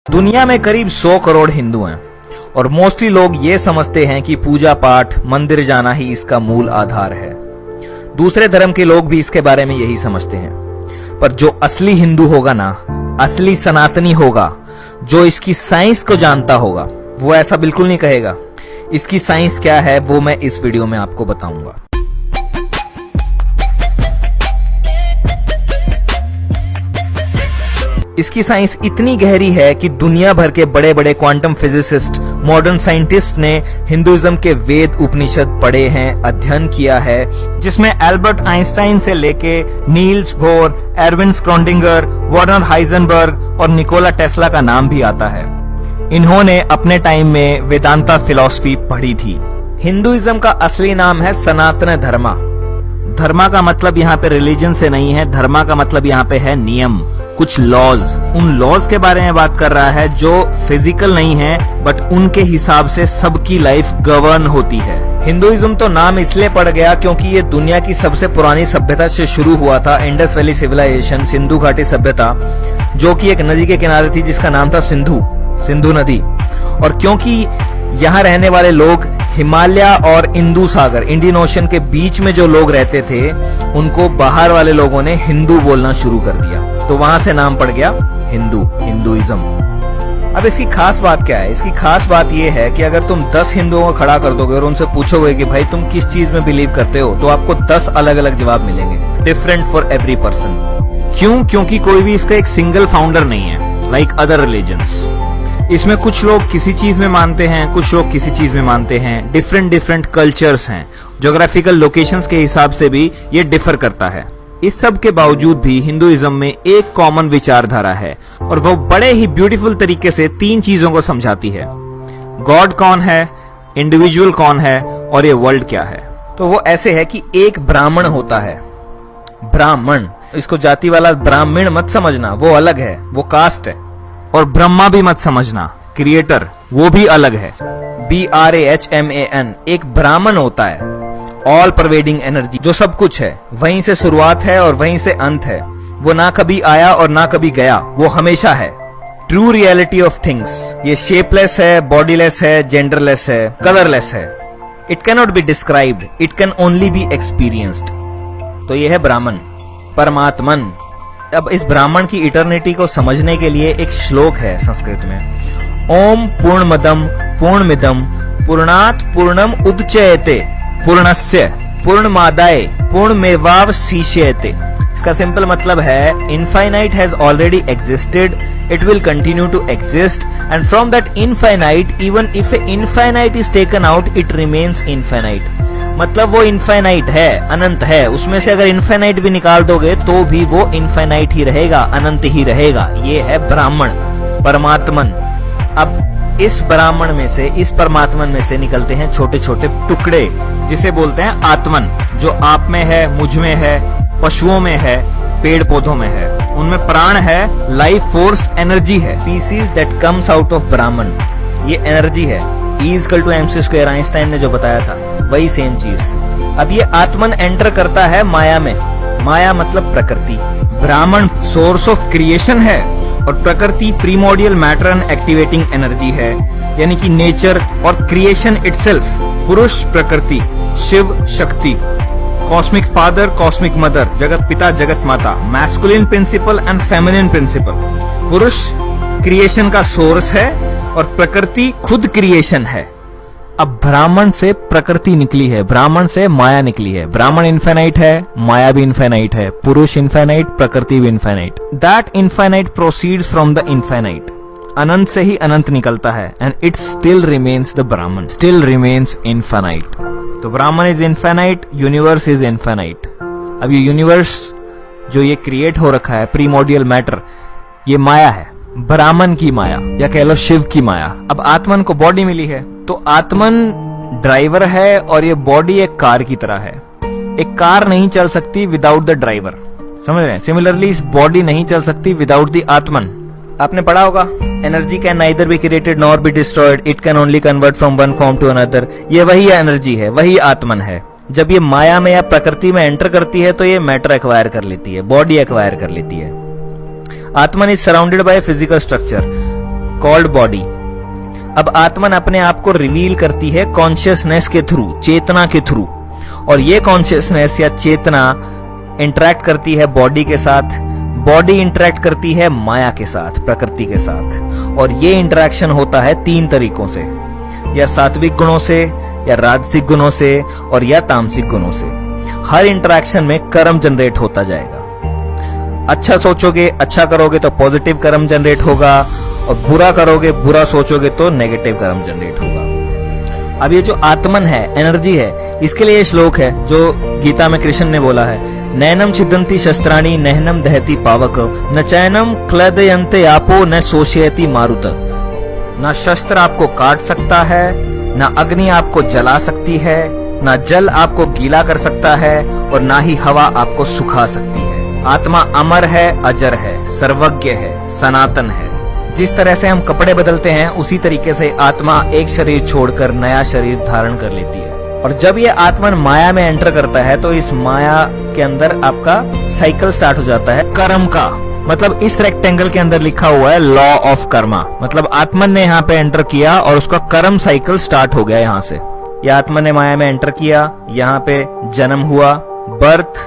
दुनिया में करीब 100 करोड़ हिंदू हैं और मोस्टली लोग ये समझते हैं कि पूजा पाठ मंदिर जाना ही इसका मूल आधार है। दूसरे धर्म के लोग भी इसके बारे में यही समझते हैं, पर जो असली हिंदू होगा ना, असली सनातनी होगा, जो इसकी साइंस को जानता होगा, वो ऐसा बिल्कुल नहीं कहेगा। इसकी साइंस क्या है वो मैं इस वीडियो में आपको बताऊंगा। इसकी साइंस इतनी गहरी है कि दुनिया भर के बड़े बड़े क्वांटम फिजिसिस्ट, मॉडर्न साइंटिस्ट ने हिंदुइज्म के वेद उपनिषद पढ़े हैं, अध्ययन किया है, जिसमें एल्बर्ट आइंस्टाइन से लेके Niels Bohr, Erwin Schrödinger, Werner Heisenberg और निकोला टेस्ला का नाम भी आता है। इन्होंने अपने टाइम में वेदांता फिलॉसफी पढ़ी थी। हिंदुइज्म का असली नाम है सनातन धर्मा। धर्मा का मतलब यहाँ पे रिलीजन से नहीं है, धर्मा का मतलब यहाँ पे है नियम, कुछ लॉज। उन लॉज के बारे में बात कर रहा है जो फिजिकल नहीं है, बट उनके हिसाब से सबकी लाइफ गवर्न होती है। हिंदुइज्म तो नाम इसलिए पड़ गया क्योंकि ये दुनिया की सबसे पुरानी सभ्यता से शुरू हुआ था, इंडस वैली सिविलाइजेशन, सिंधु घाटी सभ्यता, जो कि एक नदी के किनारे थी जिसका नाम था सिंधु नदी। और क्योंकि यहाँ रहने वाले लोग हिमालय और इंदु सागर, इंडियन ओशन के बीच में जो लोग रहते थे, उनको बाहर वाले लोगों ने हिंदू बोलना शुरू कर दिया, तो वहां से नाम पड़ गया हिंदुइज्म। अब इसकी खास बात क्या है? इसकी खास बात यह है कि अगर तुम 10 हिंदुओं को खड़ा कर दोगे और उनसे पूछोगे कि भाई तुम किस चीज में बिलीव करते हो, तो आपको 10 अलग अलग जवाब मिलेंगे, डिफरेंट फॉर एवरी पर्सन। क्यों? क्योंकि कोई भी इसका एक सिंगल फाउंडर नहीं है, लाइक अदर रिलीजन्स। इसमें कुछ लोग किसी चीज में मानते हैं, कुछ लोग किसी चीज में मानते हैं, डिफरेंट कल्चर्स हैं, ज्योग्राफिकल लोकेशंस के हिसाब से भी ये डिफर करता है। इस सब के बावजूद भी हिंदुइज्म में एक कॉमन विचारधारा है और वो बड़े ही ब्यूटीफुल तरीके से 3 चीजों को समझाती है। गॉड कौन है, इंडिविजुअल कौन है और ये वर्ल्ड क्या है। तो वो ऐसे है कि एक ब्राह्मण होता है, ब्राह्मण, इसको जाति वाला ब्राह्मण मत समझना, वो अलग है, वो कास्ट है। और ब्रह्मा भी मत समझना, क्रिएटर, वो भी अलग है, BRAHMAN। एक ब्राह्मण होता है, ऑल परवेडिंग एनर्जी, जो सब कुछ है, वहीं से शुरुआत है और वहीं से अंत है। वो ना कभी आया और ना कभी गया, वो हमेशा है। ट्रू रियलिटी ऑफ थिंग्स, ये शेपलेस है, बॉडीलेस है, जेंडरलेस है, कलरलेस है। It can not be described, it can only be experienced. तो ये है ब्राह्मण, परमात्मन। अब इस ब्राह्मण की इटर्निटी को समझने के लिए एक श्लोक है संस्कृत में, ओम पूर्णमदम पूर्णमिदम पूर्णात् पूर्णम उदच्यते पूर्णस्य पूर्णमादाय पूर्णमेवावशिष्यते। इसका सिंपल मतलब है, infinite has already existed, it will continue to exist, and from that infinite even if a infinite is taken out it remains infinite. मतलब वो इनफाइनाइट है, अनंत है, उसमें से अगर इनफाइनाइट भी निकाल दोगे तो भी वो इनफाइनाइट ही रहेगा, अनंत ही रहेगा। ये है ब्राह्मण, परमात्मन। अब इस ब्राह्मण में से, इस परमात्मन में से निकलते हैं छोटे छोटे टुकड़े, जिसे बोलते हैं आत्मन, जो आप में है, मुझ में है, पशुओं में है, पेड़ पौधों में है। उनमें प्राण है, लाइफ फोर्स, एनर्जी है। Pieces that comes out of Brahman, ये एनर्जी है। E=mc², आइंस्टाइन ने जो बताया था, वही सेम चीज। अब ये आत्मन एंटर करता है माया में। माया मतलब प्रकृति। ब्राह्मण सोर्स ऑफ क्रिएशन है और प्रकृति primordial matter and activating energy है, यानी कि नेचर और क्रिएशन इटसेल्फ। पुरुष प्रकृति, Shiv Shakti, cosmic father, cosmic mother, जगत पिता, जगत माता, masculine principle and feminine principle. पुरुष क्रिएशन का सोर्स है और प्रकृति खुद क्रिएशन है। अब ब्राह्मण से प्रकृति निकली है, ब्राह्मण से माया निकली है। ब्राह्मण इनफाइनाइट है, माया भी इनफाइनाइट है, पुरुष इनफाइनाइट, प्रकृति भी infinite. That infinite proceeds from the infinite. अनंत से ही अनंत निकलता है, and it still remains the Brahman, still remains infinite. तो Brahman is infinite, universe is infinite. अब ये यूनिवर्स जो ये क्रिएट हो रखा है, प्रीमोडियल मैटर, ये माया है, ब्राह्मण की माया, या कह लो शिव की माया। अब आत्मन को बॉडी मिली है, तो आत्मन ड्राइवर है और ये बॉडी एक कार की तरह है। एक कार नहीं चल सकती विदाउट द ड्राइवर, समझ रहे हैं? सिमिलरली इस बॉडी नहीं चल सकती विदाउट द आत्मन। आपने पढ़ा होगा, energy can neither be created nor be destroyed, it can only convert from one form to another. ये वही एनर्जी है, वही आत्मन है। जब ये माया में या प्रकृति में एंटर करती है तो ये मैटर एक्वायर कर लेती है, बॉडी एक्वायर कर लेती है। Atman is surrounded by a physical structure called body. अब आत्मन अपने आप को रिवील करती है कॉन्शियसनेस के थ्रू, चेतना के थ्रू, और ये कॉन्शियसनेस या चेतना इंटरेक्ट करती है बॉडी के साथ, बॉडी इंटरेक्ट करती है माया के साथ, प्रकृति के साथ। और ये इंटरेक्शन होता है 3 तरीकों से, या सात्विक गुणों से, या राजसिक गुणों से, और या तामसिक गुणों से। हर इंटरेक्शन में कर्म जनरेट होता जाएगा। अच्छा सोचोगे, अच्छा करोगे तो पॉजिटिव कर्म जनरेट होगा, और बुरा करोगे, बुरा सोचोगे तो नेगेटिव कर्म जनरेट होगा। अब ये जो आत्मन है, एनर्जी है, इसके लिए श्लोक है जो गीता में कृष्ण ने बोला है, नैनम छिदंती शस्त्राणि नहनम दहती पावक, न चैनम क्लदयन्ते आपो न शोषयति मारुत। ना शस्त्र आपको काट सकता है, ना अग्नि आपको जला सकती है, ना जल आपको गीला कर सकता है, और ना ही हवा आपको सुखा सकती है। आत्मा अमर है, अजर है, सर्वज्ञ है, सनातन है। जिस तरह से हम कपड़े बदलते हैं, उसी तरीके से आत्मा एक शरीर छोड़कर नया शरीर धारण कर लेती है। और जब ये आत्मन माया में एंटर करता है तो इस माया के अंदर आपका साइकिल स्टार्ट हो जाता है कर्म का। मतलब इस रेक्टेंगल के अंदर लिखा हुआ है लॉ ऑफ कर्मा। मतलब आत्मन ने यहाँ पे एंटर किया और उसका कर्म साइकिल स्टार्ट हो गया। यहाँ से ये आत्मन ने माया में एंटर किया, यहाँ पे जन्म हुआ, birth,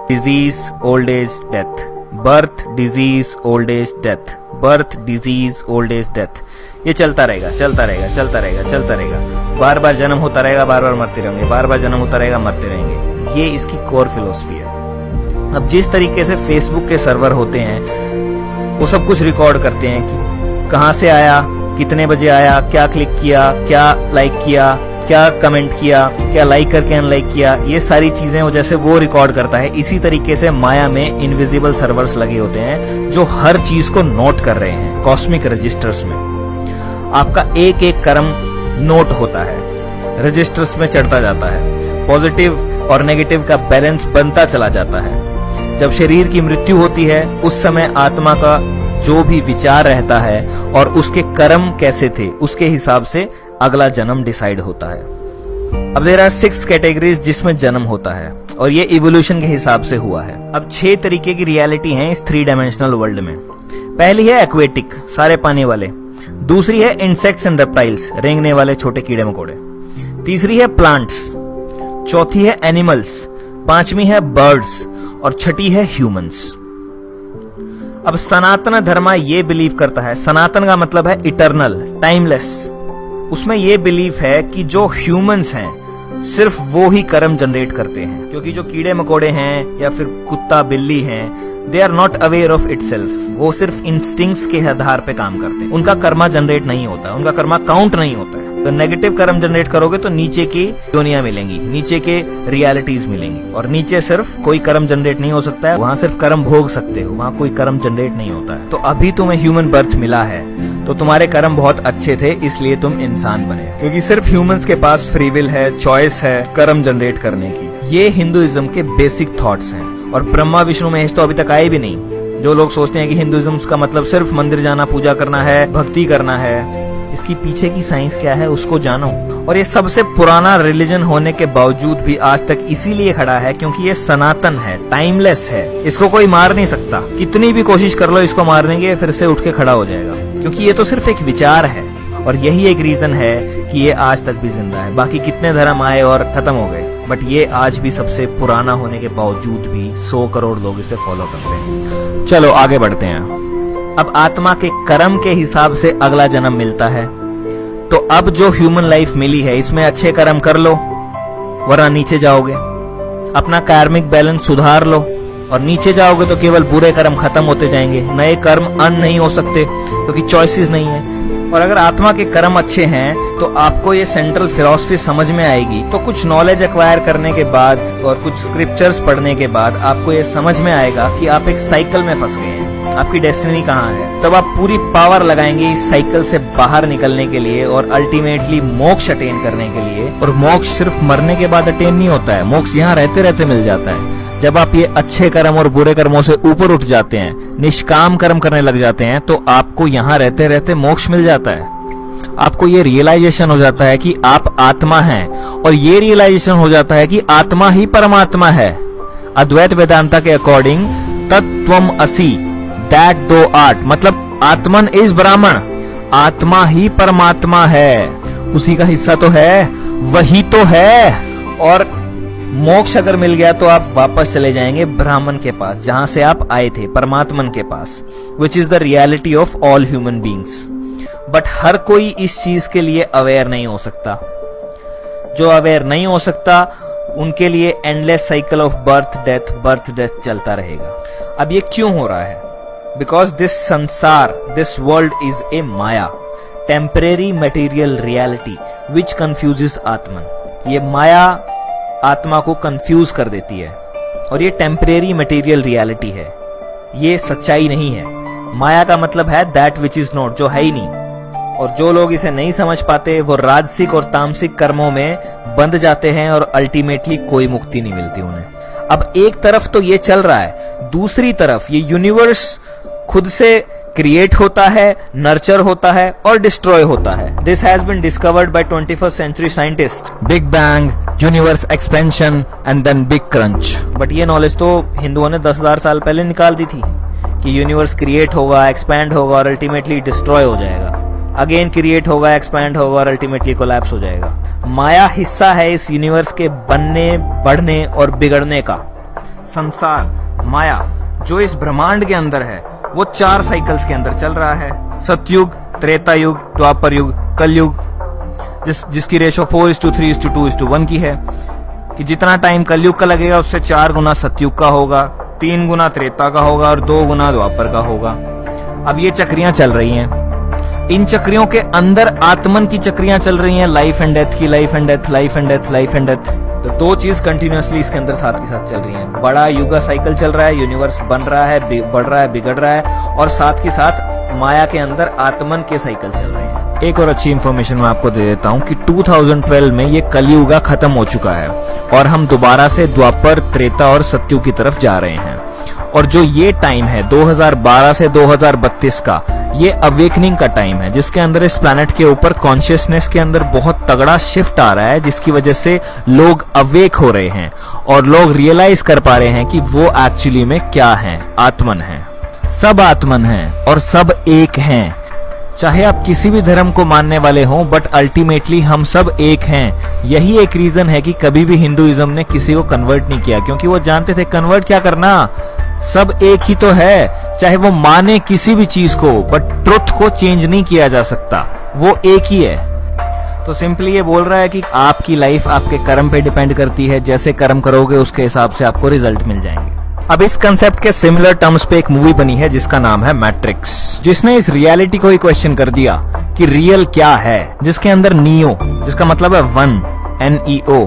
disease, old age, death, birth, disease, old age, death, birth, disease, old age, death. ये चलता रहेगा, चलता रहेगा, चलता रहेगा, चलता रहेगा। बार बार जन्म होता रहेगा, बार बार मरते रहेंगे, बार बार जन्म होता रहेगा, मरते रहेंगे। ये इसकी कोर फिलोसफी है। अब जिस तरीके से फेसबुक के सर्वर होते हैं, वो सब कुछ रिकॉर्ड करते हैं कि कहाँ से आया, कितने बजे आया, क्या क्लिक किया, क्या लाइक किया, क्या कमेंट किया, क्या लाइक करके अनलाइक किया, ये सारी चीजें वो जैसे वो रिकॉर्ड करता है। इसी तरीके से माया में इनविजिबल सर्वर्स लगे होते हैं जो हर चीज को नोट कर रहे हैं। कॉस्मिक रजिस्टर्स में आपका एक एक कर्म नोट होता है, रजिस्टर्स में चढ़ता जाता है, पॉजिटिव और नेगेटिव का बैलेंस बनता चला जाता है। जब शरीर की मृत्यु होती है, उस समय आत्मा का जो भी विचार रहता है और उसके कर्म कैसे थे, उसके हिसाब से अगला जन्म डिसाइड होता है। अब देयर आर 6 कैटेगरीज जिसमें जन्म होता है, और ये इवोल्यूशन के हिसाब से हुआ है। अब 6 तरीके की रियलिटी है इस 3 डायमेंशनल वर्ल्ड में। पहली है एक्वेटिक, सारे पानी वाले। दूसरी है इंसेक्ट्स एंड रेप्टाइल्स, रेंगने वाले छोटे कीड़े मकोड़े। तीसरी है प्लांट्स। चौथी है एनिमल्स। पांचवी है बर्ड्स, और छठी है ह्यूमंस। अब सनातन धर्म ये बिलीव करता है, सनातन का मतलब है इटर्नल, टाइमलेस। उसमें ये बिलीफ है कि जो ह्यूमंस हैं सिर्फ वो ही कर्म जनरेट करते हैं, क्योंकि जो कीड़े मकोड़े हैं या फिर कुत्ता बिल्ली हैं, they are not aware of itself. वो सिर्फ इंस्टिंक्ट्स के आधार पे काम करते हैं, उनका कर्मा जनरेट नहीं होता, उनका कर्मा काउंट नहीं होता है। तो नेगेटिव कर्म जनरेट करोगे तो नीचे की दुनिया मिलेंगी, नीचे के रियलिटीज मिलेंगी, और नीचे सिर्फ कोई कर्म जनरेट नहीं हो सकता है, वहां सिर्फ कर्म भोग सकते हो, वहां कोई कर्म जनरेट नहीं होता है। तो अभी तुम्हें ह्यूमन बर्थ मिला है तो तुम्हारे कर्म बहुत अच्छे थे, इसलिए तुम इंसान बने, क्योंकि सिर्फ ह्यूमंस के पास फ्री विल है, चॉइस है कर्म जनरेट करने की। ये हिंदुइज्म के बेसिक थॉट्स हैं, और ब्रह्मा विष्णु महेश तो अभी तक आए भी नहीं। जो लोग सोचते हैं कि हिंदुइज्म का मतलब सिर्फ मंदिर जाना, पूजा करना है, भक्ति करना है, इसकी पीछे की साइंस क्या है उसको जानो। और ये सबसे पुराना रिलीजन होने के बावजूद भी आज तक इसीलिए खड़ा है क्योंकि ये सनातन है, टाइमलेस है, इसको कोई मार नहीं सकता। कितनी भी कोशिश कर लो इसको मारने की, फिर से उठ के खड़ा हो जाएगा, क्योंकि ये तो सिर्फ एक विचार है। और यही एक रीजन है कि ये आज तक भी जिंदा है। बाकी कितने धर्म आए और खत्म हो गए, बट ये आज भी सबसे पुराना होने के बावजूद भी 100 करोड़ लोग इसे फॉलो करते हैं। चलो आगे बढ़ते हैं। अब आत्मा के कर्म के हिसाब से अगला जन्म मिलता है। तो अब जो ह्यूमन लाइफ मिली है, इसमें अच्छे कर्म कर लो, वरना नीचे जाओगे। अपना कार्मिक बैलेंस सुधार लो, और नीचे जाओगे तो केवल बुरे कर्म खत्म होते जाएंगे, नए कर्म अन नहीं हो सकते क्योंकि चॉइसेस नहीं है। और अगर आत्मा के कर्म अच्छे हैं तो आपको ये सेंट्रल फिलॉसफी समझ में आएगी। तो कुछ नॉलेज एक्वायर करने के बाद और कुछ स्क्रिप्चर्स पढ़ने के बाद आपको ये समझ में आएगा कि आप एक साइकिल में फंस गए हैं, आपकी डेस्टिनी कहाँ है। तब आप पूरी पावर लगाएंगे इस साइकिल से बाहर निकलने के लिए और अल्टीमेटली मोक्ष अटेन करने के लिए। और मोक्ष सिर्फ मरने के बाद अटेन नहीं होता है, मोक्ष यहाँ रहते रहते मिल जाता है। जब आप ये अच्छे कर्म और बुरे कर्मों से ऊपर उठ जाते हैं, निष्काम कर्म करने लग जाते हैं, तो आपको यहाँ रहते रहते मोक्ष मिल जाता है। आपको ये रियलाइजेशन हो जाता है कि आप आत्मा हैं, और ये रियलाइजेशन हो जाता है कि आत्मा ही परमात्मा है। अद्वैत वेदांता के अकॉर्डिंग तत्त्वम असि, दैट दो आर्ट, मतलब आत्मन इज ब्राह्मण आत्मा ही परमात्मा है, उसी का हिस्सा तो है, वही तो है। और मोक्ष अगर मिल गया तो आप वापस चले जाएंगे ब्राह्मण के पास, जहां से आप आए थे, परमात्मन के पास, which is the reality of all human beings. But हर कोई इस चीज के लिए अवेयर नहीं हो सकता। जो अवेयर नहीं हो सकता उनके लिए endless cycle of birth death चलता रहेगा। अब ये क्यों हो रहा है? बिकॉज दिस संसार, this world is a Maya, temporary material reality which confuses आत्मन। ये माया आत्मा को कंफ्यूज कर देती है, और ये टेम्परेरी मटेरियल रियलिटी है, ये सच्चाई नहीं है। माया का मतलब है दैट विच इज नॉट, जो है ही नहीं। और जो लोग इसे नहीं समझ पाते वो राजसिक और तामसिक कर्मों में बंध जाते हैं और अल्टीमेटली कोई मुक्ति नहीं मिलती उन्हें। अब एक तरफ तो ये चल रहा है, दूसरी तरफ ये यूनिवर्स खुद से क्रिएट होता है, नर्चर होता है और डिस्ट्रॉय होता है। This has been discovered by 21st century scientist. Big bang, universe expansion and then big crunch. But ये नॉलेज तो हिंदुओं ने 10,000 साल पहले निकाल दी थी कि यूनिवर्स क्रिएट होगा, एक्सपैंड होगा और अल्टीमेटली डिस्ट्रॉय हो जाएगा, अगेन क्रिएट होगा, एक्सपैंड होगा और अल्टीमेटली कोलैप्स हो जाएगा। माया हिस्सा है इस यूनिवर्स के बनने, बढ़ने और बिगड़ने का। संसार, माया, जो इस ब्रह्मांड के अंदर है, वो 4 साइकिल्स के अंदर चल रहा है। सतयुग, त्रेता युग, द्वापर युग, कलयुग, जिसकी रेशो 4:3:2:1 की है, कि जितना टाइम कलयुग का लगेगा उससे 4 गुना सतयुग का होगा, 3 गुना त्रेता का होगा और 2 गुना द्वापर का होगा। अब ये चक्रियां चल रही हैं, इन चक्रियों के अंदर आत्मन की चक्रियां चल रही हैं, लाइफ एंड डेथ की, life and death, life and death, life and death. तो 2 चीज कंटिन्यूअसली इसके अंदर साथ के साथ चल रही हैं। बड़ा युगा साइकिल चल रहा है, यूनिवर्स बन रहा है, बढ़ रहा है, बिगड़ रहा है, और साथ के साथ माया के अंदर आत्मन के साइकिल चल रहे हैं। एक और अच्छी इंफॉर्मेशन मैं आपको दे देता हूँ कि 2012 में ये कलियुगा खत्म हो चुका है और हम दोबारा से द्वापर, त्रेता और सतयुग की तरफ जा रहे हैं। और जो ये टाइम है 2012 से 2032 का, ये अवेकनिंग का टाइम है, जिसके अंदर इस प्लैनेट के ऊपर कॉन्शियसनेस के अंदर बहुत तगड़ा शिफ्ट आ रहा है, जिसकी वजह से लोग अवेक हो रहे हैं और लोग रियलाइज कर पा रहे हैं कि वो एक्चुअली में क्या है, आत्मन है। सब आत्मन हैं और सब एक हैं। चाहे आप किसी भी धर्म को मानने वाले हों, बट अल्टीमेटली हम सब एक हैं। यही एक रीजन है कि कभी भी हिंदुइज्म ने किसी को कन्वर्ट नहीं किया, क्योंकि वो जानते थे कन्वर्ट क्या करना, सब एक ही तो है। चाहे वो माने किसी भी चीज को, बट ट्रुथ को चेंज नहीं किया जा सकता, वो एक ही है। तो सिंपली ये बोल रहा है कि आपकी लाइफ आपके कर्म पे डिपेंड करती है, जैसे कर्म करोगे उसके हिसाब से आपको रिजल्ट मिल जाएंगे। अब इस कंसेप्ट के सिमिलर टर्म्स पे एक मूवी बनी है जिसका नाम है मैट्रिक्स, जिसने इस रियलिटी को ही क्वेश्चन कर दिया कि रियल क्या है, जिसके अंदर नियो, जिसका मतलब है 1, NEO,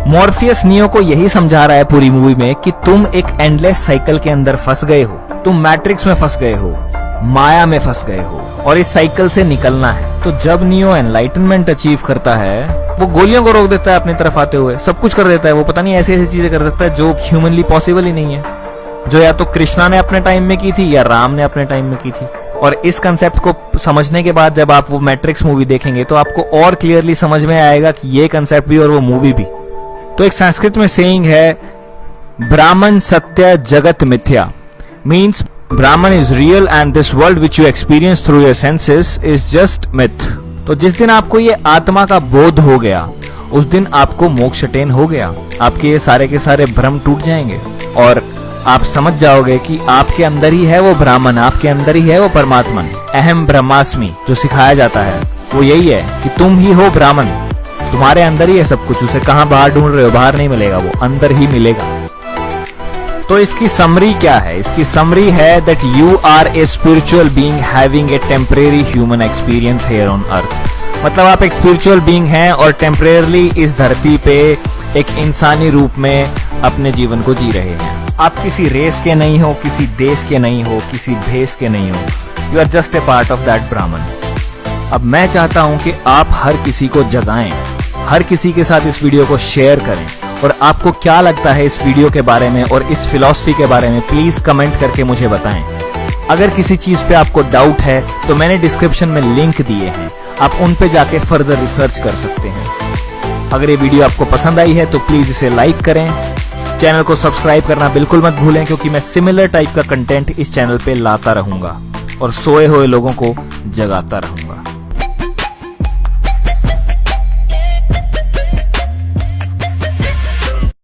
मॉर्फियस नियो को यही समझा रहा है पूरी मूवी में कि तुम एक एंडलेस साइकिल के अंदर फंस गए हो, तुम मैट्रिक्स में फंस गए हो, माया में फंस गए हो और इस साइकिल से निकलना है। तो जब नियो एनलाइटनमेंट अचीव करता है, वो गोलियों को रोक देता है अपनी तरफ आते हुए, सब कुछ कर देता है, वो पता नहीं ऐसी ऐसी चीजें कर सकता है जो ह्यूमनली पॉसिबल ही नहीं है, जो या तो कृष्णा ने अपने टाइम में की थी या राम ने अपने टाइम में की थी। और इस कंसेप्ट को समझने के बाद जब आप वो मैट्रिक्स मूवी देखेंगे तो आपको और क्लियरली समझ में आएगा कि ये कंसेप्ट भी और वो मूवी भी। तो एक संस्कृत में सेइंग है, ब्राह्मण सत्य जगत मिथ्या, means Brahman is real and this world which you experience through your senses is just myth। तो जिस दिन आपको ये आत्मा का बोध हो गया, उस दिन आपको मोक्ष अटेन हो गया, आपके ये सारे के सारे भ्रम टूट जाएंगे और आप समझ जाओगे कि आपके अंदर ही है वो ब्राह्मण, आपके अंदर ही है वो परमात्मा। अहम ब्रह्मास्मि जो सिखाया जाता है वो यही है कि तुम ही हो ब्राह्मण, तुम्हारे अंदर ही है सब कुछ, उसे कहाँ बाहर ढूंढ रहे हो, बाहर नहीं मिलेगा, वो अंदर ही मिलेगा। तो इसकी समरी क्या है? इसकी समरी है that you are a spiritual being having a temporary human experience here on earth. मतलब आप एक स्पिरिचुअल बीइंग हैं और टेम्परेरली इस धरती पे एक इंसानी रूप में अपने जीवन को जी रहे हैं। आप किसी रेस के नहीं हो, किसी देश के नहीं हो, किसी भेष के नहीं हो, you are just a part of that Brahman. अब मैं चाहता हूं कि आप हर किसी को जगाएं, हर किसी के साथ इस वीडियो को शेयर करें, और आपको क्या लगता है इस वीडियो के बारे में और इस फिलॉसफी के बारे में प्लीज कमेंट करके मुझे बताएं। अगर किसी चीज पे आपको डाउट है तो मैंने डिस्क्रिप्शन में लिंक दिए हैं, आप उन पे जाके फर्दर रिसर्च कर सकते हैं। अगर ये वीडियो आपको पसंद आई है तो प्लीज इसे लाइक करें, चैनल को सब्सक्राइब करना बिल्कुल मत भूलें, क्योंकि मैं सिमिलर टाइप का कंटेंट इस चैनल पे लाता रहूंगा। और सोए हुए लोगों को जगाता रहूंगा।